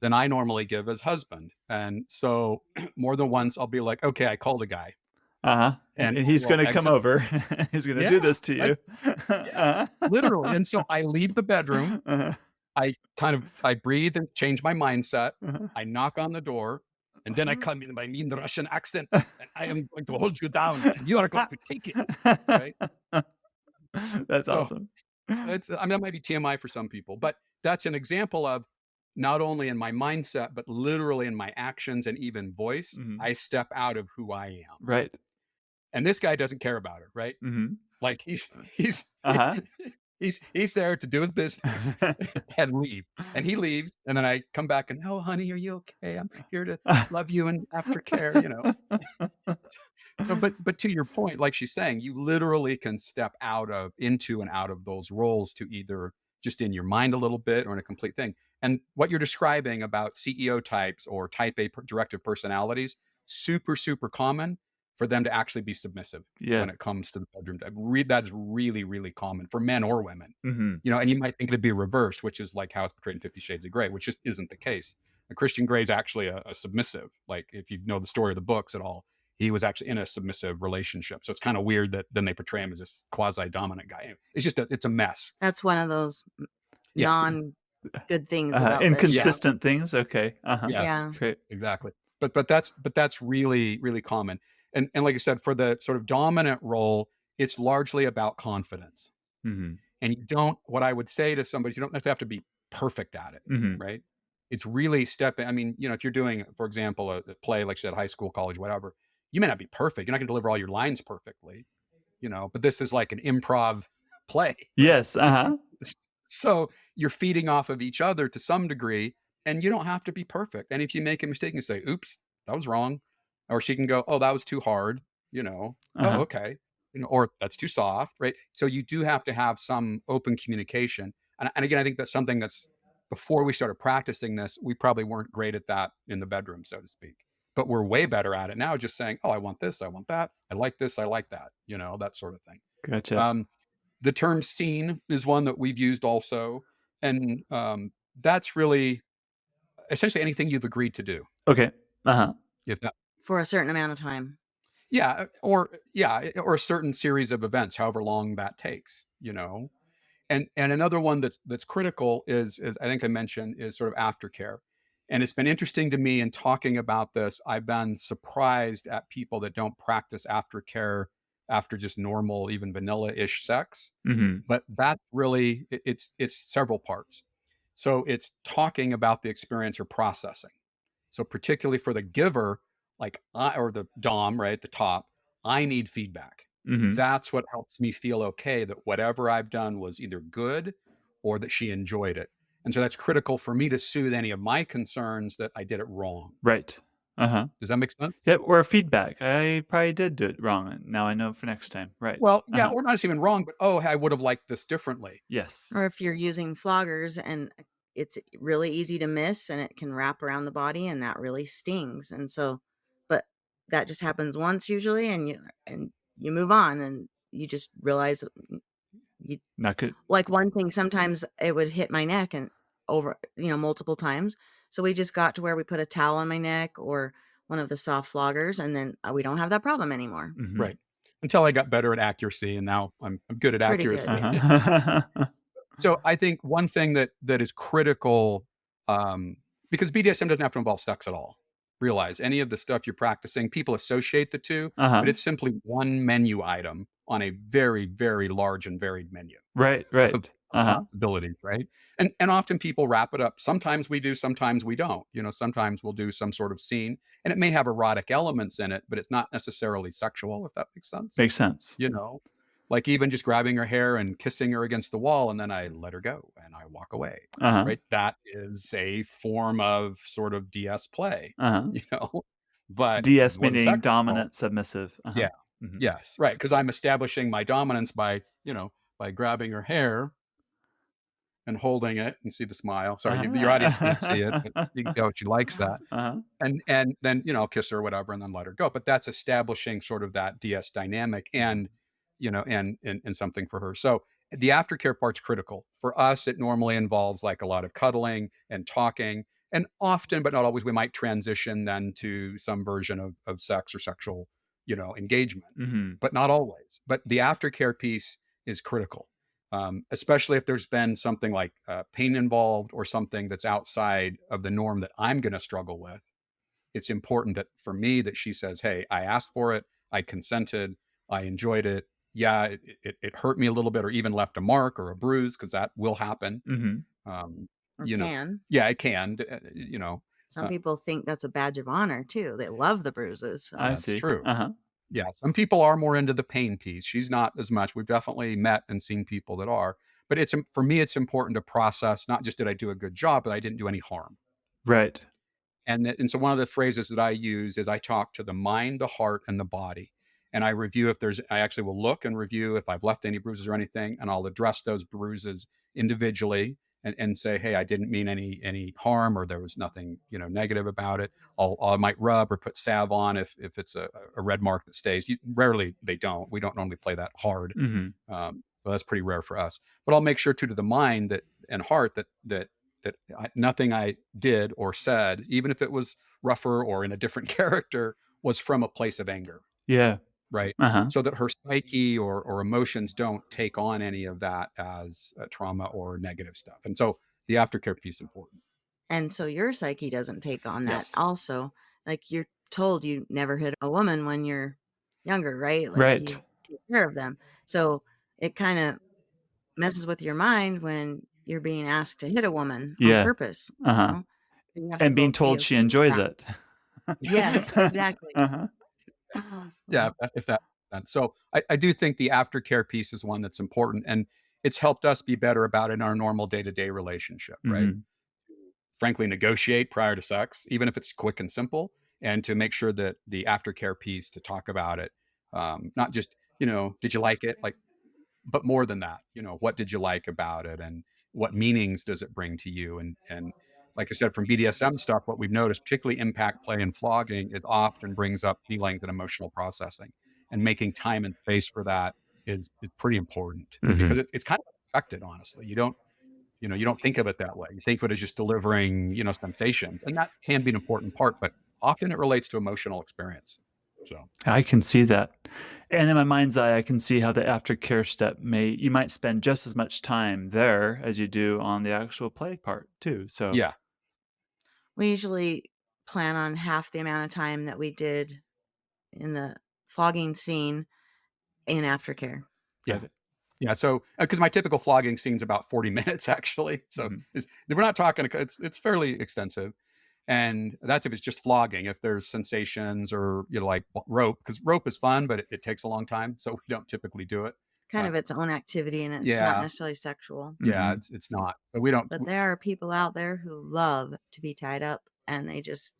Speaker 1: than I normally give as husband. And so more than once, I'll be like, okay, I called a guy
Speaker 2: Uh-huh.
Speaker 1: and
Speaker 2: And
Speaker 1: I
Speaker 2: he's
Speaker 1: will
Speaker 2: gonna come
Speaker 1: exit.
Speaker 2: over. He's gonna
Speaker 1: Yeah.
Speaker 2: do this to
Speaker 1: Right.
Speaker 2: you.
Speaker 1: Yes.
Speaker 2: Uh-huh.
Speaker 1: Literally. And so I leave the bedroom.
Speaker 2: Uh-huh.
Speaker 1: I breathe and change my mindset.
Speaker 2: Uh-huh.
Speaker 1: I knock on the door, and then I
Speaker 2: Uh-huh.
Speaker 1: come in my mean Russian accent, and I am going to hold you down, and you are going to take it, right?
Speaker 2: That's
Speaker 1: So
Speaker 2: awesome.
Speaker 1: that might be TMI for some people, but that's an example of not only in my mindset, but literally in my actions and even voice,
Speaker 2: Mhm.
Speaker 1: I step out of who I am.
Speaker 2: Right.
Speaker 1: And this guy doesn't care about her, right?
Speaker 2: Mhm.
Speaker 1: Like he's
Speaker 2: Uh-huh.
Speaker 1: he's there to do his business and leave. And he leaves, and then I come back and, "Oh, honey, are you okay? I'm here to love you and aftercare." So, but to your point, like she's saying, you literally can step out of into and out of those roles to either just in your mind a little bit or in a complete thing. And what you're describing about CEO types or type A directive personalities, super, super common for them to actually be submissive
Speaker 2: Yeah.
Speaker 1: when it comes to the bedroom. That's really, really common for men or women.
Speaker 2: Mhm.
Speaker 1: And you might think it'd be reversed, which is like how it's portrayed in 50 Shades of Grey, which just isn't the case. Christian Grey is actually a submissive. Like if you know the story of the books at all, he was actually in a submissive relationship. So it's kind of weird that then they portray him as this quasi dominant guy. It's just it's a mess.
Speaker 3: That's one of those
Speaker 1: Yeah.
Speaker 3: non good things about this.
Speaker 1: Yeah.
Speaker 2: Inconsistent things? Okay. Uh-huh.
Speaker 1: Yes.
Speaker 3: Yeah.
Speaker 2: Great.
Speaker 1: Exactly. But that's really, really common. And like I said, for the sort of dominant role, it's largely about confidence.
Speaker 2: Mhm.
Speaker 1: And you don't, what I would say to somebody is you don't have to be perfect at it,
Speaker 2: Mhm.
Speaker 1: right? It's really stepping. I mean, if you're doing, for example, a play, like you said, high school, college, whatever, you may not be perfect. You're not going to deliver all your lines perfectly, but this is like an improv play, right?
Speaker 2: Yes, uh-huh.
Speaker 1: So you're feeding off of each other to some degree, and you don't have to be perfect. And if you make a mistake and say, oops, that was wrong, or she can go, oh, that was too hard, oh,
Speaker 2: Uh-huh.
Speaker 1: okay, or that's too soft, right? So you do have to have some open communication. And again, I think that's something that's before we started practicing this, we probably weren't great at that in the bedroom, so to speak. But we're way better at it now, just saying, oh, I want this, I want that, I like this, I like that, that sort of thing.
Speaker 2: Gotcha.
Speaker 1: Um, the term scene is one that we've used also. And that's really essentially anything you've agreed to do.
Speaker 2: Okay. Uh-huh.
Speaker 1: If that,
Speaker 3: For a certain amount of time.
Speaker 1: or a certain series of events, however long that takes. And another one that's critical is I think I mentioned is sort of aftercare. And it's been interesting to me in talking about this. I've been surprised at people that don't practice aftercare after just normal, even vanilla-ish sex.
Speaker 2: Mhm.
Speaker 1: But that's really it's several parts. So it's talking about the experience or processing. So particularly for the giver, like or the dom, right at the top, I need feedback.
Speaker 2: Mhm.
Speaker 1: That's what helps me feel okay that whatever I've done was either good or that she enjoyed it. And so that's critical for me to soothe any of my concerns that I did it wrong.
Speaker 2: Right. Uh-huh.
Speaker 1: Does that make sense?
Speaker 2: Yep, or feedback. I probably did do it wrong, and now I know for next time. Right.
Speaker 1: Well, yeah,
Speaker 2: Uh-huh.
Speaker 1: or not even wrong, but oh, I would have liked this differently.
Speaker 2: Yes.
Speaker 3: Or if you're using floggers and it's really easy to miss and it can wrap around the body and that really stings. And so, but that just happens once usually and you move on and you just realize you
Speaker 2: Not good.
Speaker 3: like one thing, sometimes it would hit my neck and over, multiple times. So we just got to where we put a towel on my neck or one of the soft floggers and then we don't have that problem anymore.
Speaker 2: Mhm.
Speaker 1: Right. until I got better at accuracy, and now I'm good at
Speaker 3: Pretty good,
Speaker 1: accuracy.
Speaker 3: yeah.
Speaker 2: Uh-huh.
Speaker 1: So I think one thing that is critical, um, because BDSM doesn't have to involve sex at all. Realize any of the stuff you're practicing, people associate the two, but
Speaker 2: Uh-huh.
Speaker 1: it's simply one menu item on a very, very large and varied menu
Speaker 2: Right,
Speaker 1: of,
Speaker 2: right.
Speaker 1: of
Speaker 2: Uh-huh.
Speaker 1: possibilities, right? And often people wrap it up. Sometimes we do, sometimes we don't. Sometimes we'll do some sort of scene, and it may have erotic elements in it, but it's not necessarily sexual, if that makes sense.
Speaker 2: Makes sense.
Speaker 1: You know, like even just grabbing her hair and kissing her against the wall, and then I let her go and I walk away.
Speaker 2: Uh-huh.
Speaker 1: Right? That is a form of sort of DS play,
Speaker 2: Uh-huh.
Speaker 1: you know, but it
Speaker 2: DS
Speaker 1: wasn't
Speaker 2: meaning
Speaker 1: sexual.
Speaker 2: dominant, submissive. Uh-huh.
Speaker 1: Yeah.
Speaker 2: Mhm.
Speaker 1: Yes. Right. Because I'm establishing my dominance by grabbing her hair and holding it and see the smile. Sorry, your audience can't see it, but
Speaker 2: Uh-huh.
Speaker 1: you can tell she likes that.
Speaker 2: Uh-huh.
Speaker 1: And then I'll kiss her or whatever and then let her go. But that's establishing sort of that DS dynamic and and something for her. So the aftercare part's critical. For us, it normally involves like a lot of cuddling and talking. And often, but not always, we might transition then to some version of sex or sexual, engagement.
Speaker 2: Mhm.
Speaker 1: But not always. But the aftercare piece is critical. Especially if there's been something like pain involved or something that's outside of the norm that I'm going to struggle with. It's important that for me that she says, "Hey, I asked for it. I consented. I enjoyed it. Yeah, it hurt me a little bit, or even left a mark or a bruise, because that will happen.
Speaker 2: Mhm.
Speaker 1: Um,
Speaker 3: Or
Speaker 1: you know,
Speaker 3: can.
Speaker 1: yeah, it can.
Speaker 3: Some
Speaker 1: Uh,
Speaker 3: people think that's a badge of honor too. They love the bruises,
Speaker 2: I
Speaker 3: so
Speaker 1: that's
Speaker 2: see.
Speaker 1: true.
Speaker 2: Uh-huh.
Speaker 1: Yeah, some people are more into the pain piece. She's not as much. We've definitely met and seen people that are, but for me, it's important to process. Not just did I do a good job, but I didn't do any harm.
Speaker 2: Right.
Speaker 1: And so one of the phrases that I use is I talk to the mind, the heart, and the body. And I actually will look and review if I've left any bruises or anything, and I'll address those bruises individually and say, hey, I didn't mean any harm, or there was nothing, negative about it. I might rub or put salve on if it's a red mark that stays. Rarely they don't. We don't normally play that hard.
Speaker 2: Mhm.
Speaker 1: So that's pretty rare for us. But I'll make sure to the mind that and heart nothing I did or said, even if it was rougher or in a different character, was from a place of anger,
Speaker 2: Yeah.
Speaker 1: right?
Speaker 2: Uh-huh.
Speaker 1: So that her psyche or emotions don't take on any of that as trauma or negative stuff. And so the aftercare piece is important.
Speaker 3: and so your psyche doesn't take on that
Speaker 1: Yes.
Speaker 3: also. Like you're told you never hit a woman when you're younger, right? Like
Speaker 2: Right.
Speaker 3: you take care of them. So it kind of messes with your mind when you're being asked to hit a woman on
Speaker 2: Yeah.
Speaker 3: purpose,
Speaker 2: Uh-huh.
Speaker 3: you know? You have to
Speaker 2: And being
Speaker 3: both be
Speaker 2: told she
Speaker 3: okay with
Speaker 2: enjoys
Speaker 3: that.
Speaker 2: it.
Speaker 3: Yes, exactly.
Speaker 2: Uh-huh.
Speaker 1: Yeah, if that makes sense. So I do think the aftercare piece is one that's important, and it's helped us be better about it in our normal day-to-day relationship, right?
Speaker 2: Mhm.
Speaker 1: Frankly, negotiate prior to sex, even if it's quick and simple, and to make sure that the aftercare piece to talk about it, not just, did you like it? Like, but more than that, what did you like about it, and what meanings does it bring to you? And like I said, from BDSM stuff, what we've noticed, particularly impact play and flogging, it often brings up feelings and emotional processing, and making time and space for that is pretty important because
Speaker 2: Mhm.
Speaker 1: it's kind of expected. Honestly, you don't think of it that way. You think of it as just delivering, sensations, and that can be an important part, but often it relates to emotional experience. So
Speaker 2: I can see that. And in my mind's eye, I can see how the aftercare step you might spend just as much time there as you do on the actual play part too. So,
Speaker 1: yeah,
Speaker 3: We usually plan on half the amount of time that we did in the flogging scene in aftercare.
Speaker 1: yeah.
Speaker 2: got it.
Speaker 1: Yeah, so because my typical flogging scene's about 40 minutes actually, so
Speaker 2: Mhm.
Speaker 1: we're not talking. It's fairly extensive, and that's if it's just flogging. If there's sensations or like rope, because rope is fun, but it takes a long time, so we don't typically do it.
Speaker 3: Kind
Speaker 1: Uh,
Speaker 3: of its own activity and it's not
Speaker 1: yeah,
Speaker 3: necessarily sexual.
Speaker 1: yeah,
Speaker 2: Mhm.
Speaker 1: it's not. But we don't.
Speaker 3: But there are people out there who love to be tied up and it's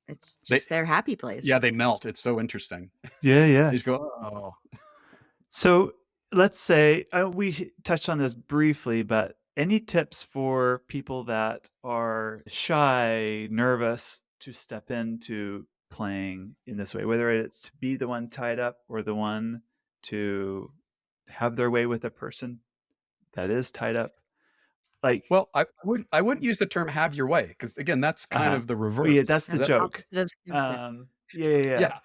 Speaker 1: They
Speaker 3: just their happy place.
Speaker 1: yeah, they melt. It's so interesting.
Speaker 2: Yeah,
Speaker 1: They
Speaker 2: yeah.
Speaker 1: just go, oh,
Speaker 2: So let's say we touched on this briefly, but any tips for people that are shy, nervous to step into playing in this way, whether it's to be the one tied up or the one to have their way with a person that is tied up? Like,
Speaker 1: well, I wouldn't use the term "have your way" because again, that's kind
Speaker 2: uh-huh.
Speaker 1: of the
Speaker 2: Well, yeah,
Speaker 1: reverse.
Speaker 2: that's the
Speaker 3: That's
Speaker 1: That
Speaker 3: the
Speaker 2: joke.
Speaker 3: opposite of consent.
Speaker 2: Yeah, yeah, yeah.
Speaker 1: yeah,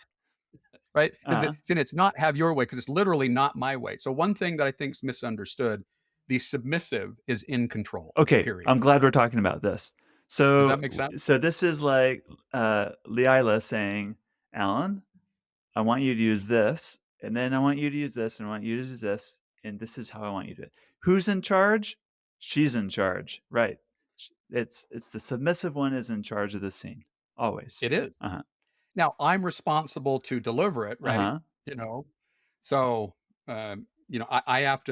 Speaker 1: right? Because
Speaker 2: Uh-huh.
Speaker 1: it's not have your way, because it's literally not my way. So one thing that I think is misunderstood, the submissive is in control,
Speaker 2: Okay,
Speaker 1: period.
Speaker 2: I'm glad we're talking about this.
Speaker 1: Does
Speaker 2: So
Speaker 1: that make sense?
Speaker 2: so this is like Leila saying, Alan, I want you to use this, and then I want you to use this, and I want you to use this, and this is how I want you to do it. Who's in charge? She's in charge. Right. It's the submissive one is in charge of the scene. Always.
Speaker 1: It is.
Speaker 2: Uh-huh.
Speaker 1: Now I'm responsible to deliver it, right?
Speaker 2: Uh-huh.
Speaker 1: You know, so I have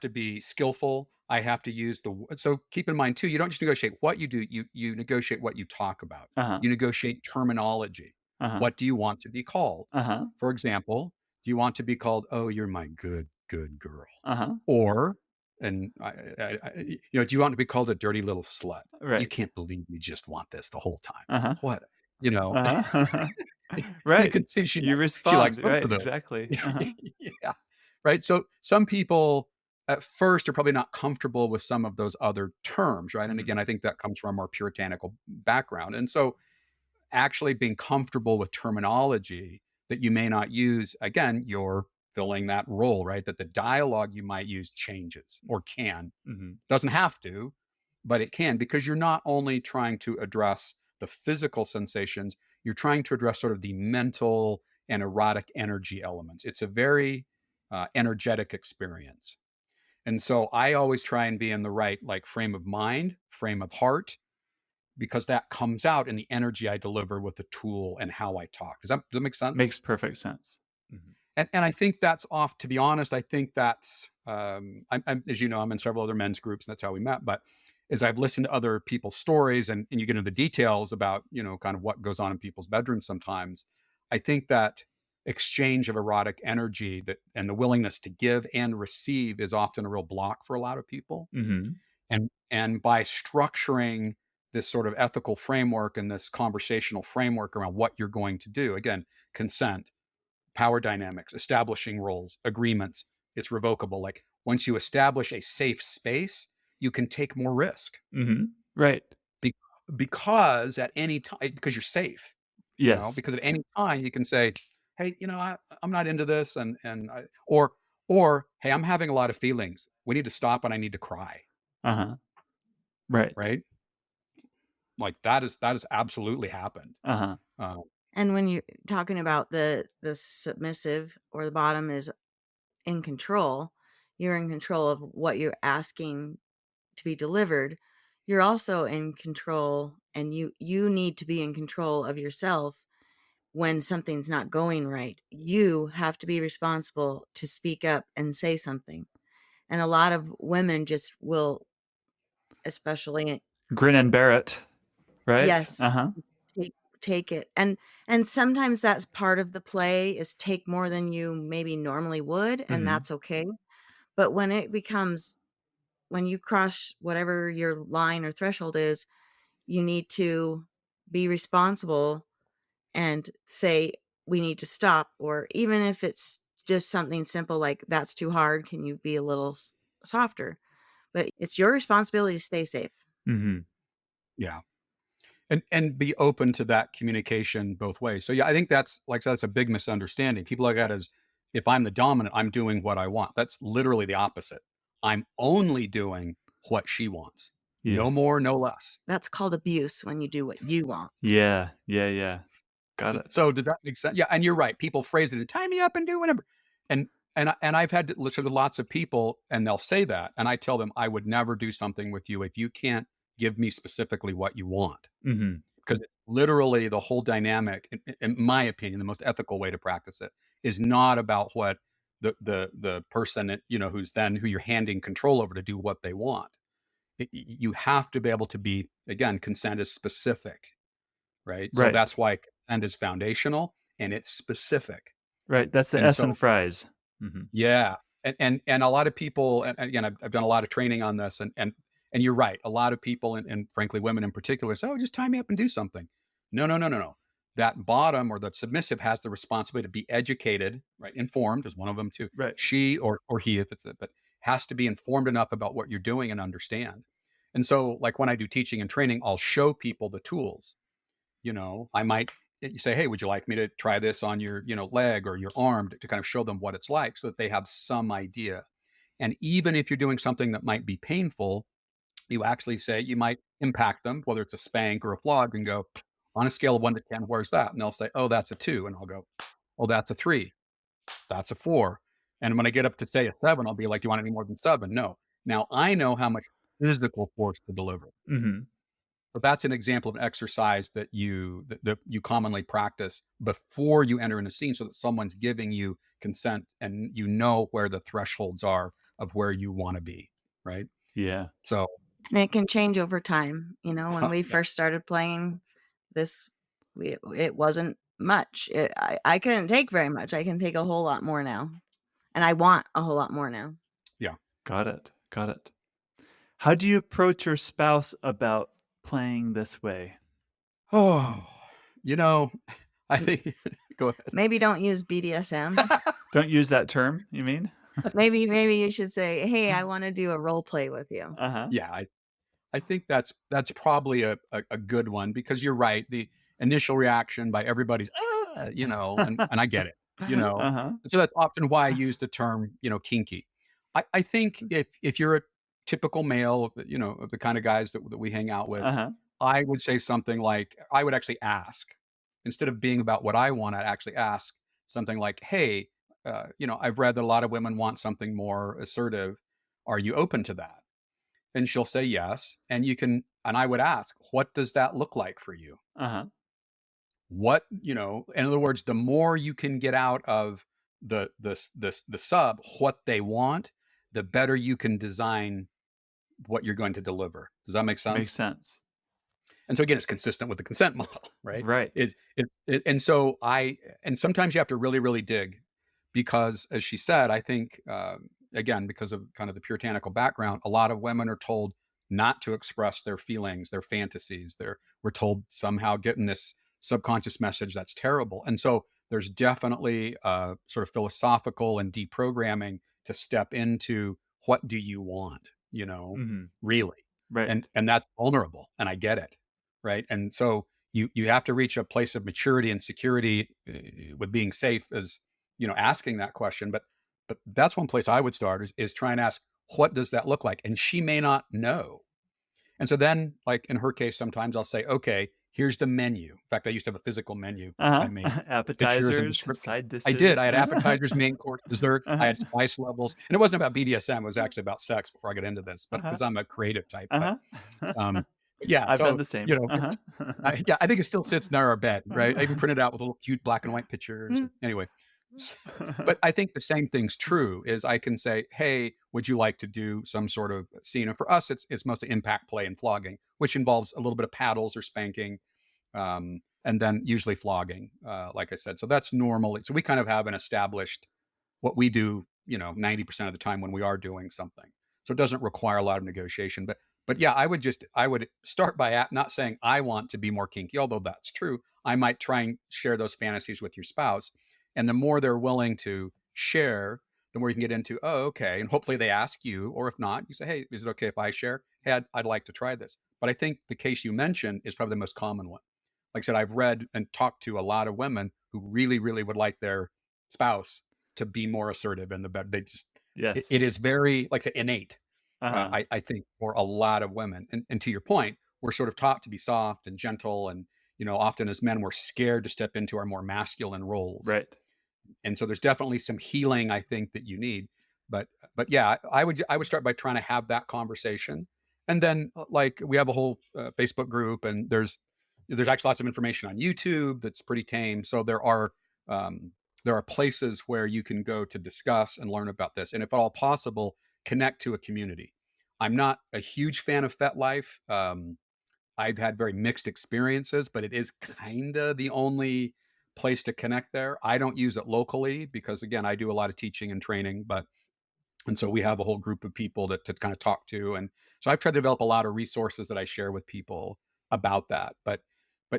Speaker 1: to be skillful. I have to use so keep in mind too, you don't just negotiate what you do, you negotiate what you talk about.
Speaker 2: Uh-huh.
Speaker 1: You negotiate terminology.
Speaker 2: Uh-huh.
Speaker 1: What do you want to be called?
Speaker 2: Uh-huh.
Speaker 1: For example, do you want to be called, "Oh, you're my good, good girl,"
Speaker 2: Uh-huh.
Speaker 1: or and do you want to be called a dirty little slut? You
Speaker 2: Right.
Speaker 1: can't believe you just want this the whole time.
Speaker 2: Uh-huh.
Speaker 1: What? You know,
Speaker 2: Uh-huh.
Speaker 1: you
Speaker 2: Right.
Speaker 1: can see
Speaker 2: You
Speaker 1: she likes
Speaker 2: respond.
Speaker 1: both
Speaker 2: Right,
Speaker 1: of those.
Speaker 2: exactly. Uh-huh.
Speaker 1: Yeah. Right? So, some people at first are probably not comfortable with some of those other terms, right? And
Speaker 2: Mhm.
Speaker 1: again, I think that comes from a more puritanical background. And so, actually being comfortable with terminology that you may not use, again, you're filling that role, right? That the dialogue you might use changes or can.
Speaker 2: Mhm.
Speaker 1: Doesn't have to, but it can, because you're not only trying to address the physical sensations, you're trying to address sort of the mental and erotic energy elements. It's a very energetic experience. And so I always try and be in the right like frame of mind, frame of heart, because that comes out in the energy I deliver with the tool and how I talk. Does that make sense?
Speaker 2: Makes perfect sense. Mhm.
Speaker 1: And I think that's off. To be honest, I think that's I'm as you know, I'm in several other men's groups, and that's how we met. But as I've listened to other people's stories, and you get into the details about kind of what goes on in people's bedrooms sometimes, I think that exchange of erotic energy that and the willingness to give and receive is often a real block for a lot of people.
Speaker 2: Mhm.
Speaker 1: And by structuring this sort of ethical framework and this conversational framework around what you're going to do, again, consent, power dynamics, establishing roles, agreements. It's revocable. Like once you establish a safe space, you can take more risk
Speaker 2: Mhm. Right.
Speaker 1: be- because at any time, because you're safe,
Speaker 2: Yes.
Speaker 1: because at any time you can say, hey, I'm not into this. Or, hey, I'm having a lot of feelings. We need to stop and I need to cry.
Speaker 2: Uh-huh. Right.
Speaker 1: Right. Like that has absolutely happened.
Speaker 2: Uh-huh.
Speaker 1: Uh,
Speaker 3: And when you're talking about the submissive or the bottom is in control, you're in control of what you're asking to be delivered. You're also in control, and you need to be in control of yourself when something's not going right. You have to be responsible to speak up and say something. And a lot of women just will, especially,
Speaker 2: Grin and bear it, right?
Speaker 3: yes,
Speaker 2: Uh-huh.
Speaker 3: take take it. And sometimes that's part of the play is take more than you maybe normally would, and
Speaker 2: Mhm.
Speaker 3: that's okay. But when it becomes when you cross whatever your line or threshold is, you need to be responsible and say, we need to stop. Or even if it's just something simple like, that's too hard, can you be a little softer? But it's your responsibility to stay safe.
Speaker 2: Mhm.
Speaker 1: yeah. And be open to that communication both ways. So yeah, I think that's a big misunderstanding. People look at it as if I'm the dominant, I'm doing what I want. That's literally the opposite. I'm only doing what she wants. No
Speaker 2: Yes.
Speaker 1: more, no less.
Speaker 3: That's called abuse when you do what you want.
Speaker 2: Yeah. Yeah, yeah. Got it.
Speaker 1: So does that make sense? Yeah, and you're right. People phrase it, tie me up and do whatever. And I've had to listen to lots of people and they'll say that. And I tell them I would never do something with you if you can't give me specifically what you want,
Speaker 2: Mhm.
Speaker 1: because it's literally the whole dynamic, in my opinion, the most ethical way to practice it is not about what the person who you're handing control over to do what they want. You have to be able to be, again, consent is specific, right? So
Speaker 2: Right.
Speaker 1: that's why consent is foundational and it's specific.
Speaker 2: Right. That's the
Speaker 1: And
Speaker 2: S in
Speaker 1: so
Speaker 2: fries. Mhm.
Speaker 1: yeah, and a lot of people, and again, I've done a lot of training on this, and you're right. A lot of people, and frankly, women in particular, say, "Oh, just tie me up and do something." No, no, no, no, no. That bottom or that submissive has the responsibility to be educated, right? Informed is one of them too.
Speaker 2: Right.
Speaker 1: She or he, if it's it, but has to be informed enough about what you're doing and understand. And so, like when I do teaching and training, I'll show people the tools. I might you say, hey, would you like me to try this on your, leg or your arm to kind of show them what it's like so that they have some idea. And even if you're doing something that might be painful, you actually say, you might impact them, whether it's a spank or a flog, and go, on a scale of 1 to 10, where's that? And they'll say, oh, that's a 2. And I'll go, oh, that's a 3. That's a 4. And when I get up to say a 7, I'll be like, do you want any more than 7? No. Now I know how much physical force to deliver.
Speaker 2: Hmm.
Speaker 1: So that's an example of an exercise that you commonly practice before you enter in a scene, so that someone's giving you consent and you know where the thresholds are of where you want to be, right?
Speaker 2: Yeah.
Speaker 1: So
Speaker 3: And it can change over time. When we
Speaker 1: yeah,
Speaker 3: first started playing this, it wasn't much. I couldn't take very much. I can take a whole lot more now. And I want a whole lot more now.
Speaker 1: yeah.
Speaker 2: Got it. Got it. How do you approach your spouse about playing this way?
Speaker 1: Oh, you know, I think go
Speaker 3: Maybe don't use BDSM.
Speaker 1: ahead.
Speaker 2: Don't use that term, you mean?
Speaker 3: Maybe you should say, "Hey, I wanna do a role play with you."
Speaker 2: Uh-huh.
Speaker 1: Yeah, I think that's probably a good one, because you're right. The initial reaction by everybody's, and I get it,
Speaker 2: Uh-huh.
Speaker 1: and so that's often why I use the term, kinky. I think if you're a typical male, of the kind of guys that we hang out with,
Speaker 2: Uh-huh.
Speaker 1: I would say something like, I would actually ask, instead of being about what I want, I'd actually ask something like, hey, I've read that a lot of women want something more assertive. Are you open to that? And she'll say yes. And I would ask, what does that look like for you?
Speaker 2: Uh-huh.
Speaker 1: In other words, the more you can get out of the sub, what they want, the better you can design what you're going to deliver. Does that make
Speaker 2: Makes
Speaker 1: sense?
Speaker 2: sense.
Speaker 1: And so again, it's consistent with the consent model, right?
Speaker 2: Right.
Speaker 1: And so and sometimes you have to really, really dig, because, as she said, I think, again, because of kind of the puritanical background, a lot of women are told not to express their feelings, their fantasies. We're told somehow, getting this subconscious message that's terrible. And so there's definitely sort of philosophical and deprogramming to step into, what do you want,
Speaker 2: Mhm.
Speaker 1: really?
Speaker 2: Right.
Speaker 1: And that's vulnerable, and I get it, right? And so you have to reach a place of maturity and security, with being safe, as asking that question. But that's one place I would start, is try and ask, what does that look like? And she may not know. And so then, like in her case, sometimes I'll say, okay, here's the menu. In fact, I used to have a physical menu I
Speaker 2: Uh-huh.
Speaker 1: made, pictures and
Speaker 2: Appetizers,
Speaker 1: description.
Speaker 2: side
Speaker 1: I did.
Speaker 2: dishes.
Speaker 1: I had appetizers, main course, dessert. I
Speaker 2: Uh-huh.
Speaker 1: had spice levels, and it wasn't about BDSM. It was actually about sex, before I get into this, but
Speaker 2: Uh-huh.
Speaker 1: because I'm a creative type.
Speaker 2: Uh-huh.
Speaker 1: Um, but yeah,
Speaker 2: I've done
Speaker 1: so
Speaker 2: the same. Uh-huh.
Speaker 1: yeah, I think it still sits near our bed, right? I even
Speaker 2: Uh-huh.
Speaker 1: printed out with little cute black and white pictures. Anyway, but I think the same thing's true. Is I can say, "Hey, would you like to do some sort of scene?" And for us, it's mostly impact play and flogging, which involves a little bit of paddles or spanking, and then usually flogging, like I said. So that's normal. So we kind of have an established, what we do, 90% of the time when we are doing something. So it doesn't require a lot of negotiation. But yeah, I would start by not saying I want to be more kinky, although that's true. I might try and share those fantasies with your spouse. And the more they're willing to share, the more you can get into, oh, okay. And hopefully they ask you, or if not, you say, hey, is it okay if I share? Hey, I'd like to try this. But I think the case you mentioned is probably the most common one. Like I said, I've read and talked to a lot of women who really, really would like their spouse to be more assertive in the bed. They just,
Speaker 2: Yes.
Speaker 1: it is very, like I said, innate.
Speaker 2: Uh-huh.
Speaker 1: I think, for a lot of women, and to your point, we're sort of taught to be soft and gentle, and often as men, we're scared to step into our more masculine roles.
Speaker 2: Right.
Speaker 1: And so there's definitely some healing, I think, that you need. But yeah, I would start by trying to have that conversation. And then, like, we have a whole Facebook group, and there's actually lots of information on YouTube that's pretty tame. So um, there are places where you can go to discuss and learn about this, and if at all possible, connect to a community. I'm not a huge fan of FetLife. I've had very mixed experiences, but it is kind of the only place to connect there. I don't use it locally because, again, I do a lot of teaching and training, and so we have a whole group of people to kind of talk to. And so I've tried to develop a lot of resources that I share with people about that. But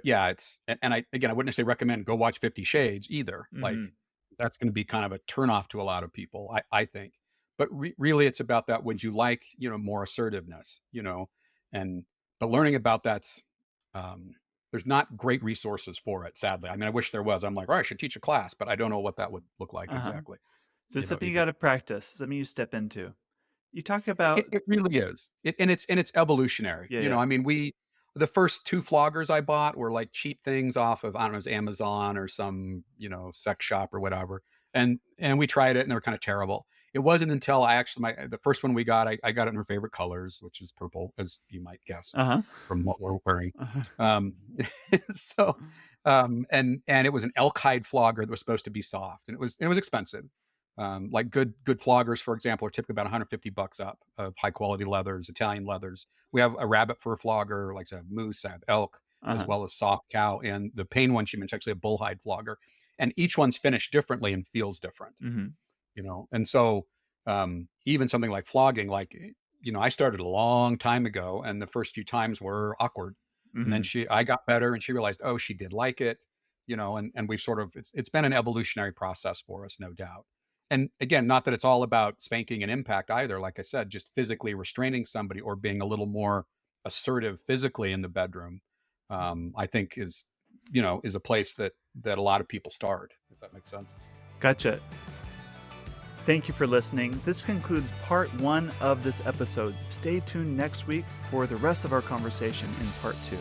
Speaker 1: yeah, and I wouldn't necessarily recommend go watch 50 Shades either. Like,
Speaker 2: Mhm.
Speaker 1: that's going to be kind of a turnoff to a lot of people, I think. But really, it's about that. Would you like, more assertiveness, and but learning about that's, um, There's not great resources for it, sadly. I mean, I wish there was. I'm like, oh, I should teach a class, but I don't know what that would look like
Speaker 2: Uh-huh.
Speaker 1: exactly.
Speaker 2: So it's something you
Speaker 1: Either.
Speaker 2: got to practice, something you step into. You talk about,
Speaker 1: It really is. And it's evolutionary.
Speaker 2: yeah, yeah.
Speaker 1: I mean, the first 2 floggers I bought were like cheap things off of, I don't know, it was Amazon or some, sex shop or whatever. And we tried it and they were kind of terrible. It wasn't until I actually the first one we got, I got it in her favorite colors, which is purple, as you might guess
Speaker 2: Uh-huh.
Speaker 1: from what we're wearing.
Speaker 2: Uh-huh.
Speaker 1: Um, so and it was an elk hide flogger that was supposed to be soft, and it was expensive. Like good floggers, for example, are typically about 150 bucks up of high quality leathers, Italian leathers. We have a rabbit fur flogger, like I have moose, I have elk, as
Speaker 2: Uh-huh.
Speaker 1: well as soft cow. And the pain one she mentioned is actually a bull hide flogger. And each one's finished differently and feels different,
Speaker 2: Mhm.
Speaker 1: And so even something like flogging, like I started a long time ago, and the first few times were awkward. And then
Speaker 2: Mhm.
Speaker 1: I got better, and she realized, oh, she did like it, and we've sort of, it's been an evolutionary process for us, no doubt. And again, not that it's all about spanking and impact either. Like I said, just physically restraining somebody or being a little more assertive physically in the bedroom, I think is a place that a lot of people start, if that makes sense.
Speaker 2: Gotcha. Thank you for listening. This concludes part 1 of this episode. Stay tuned next week for the rest of our conversation in part 2.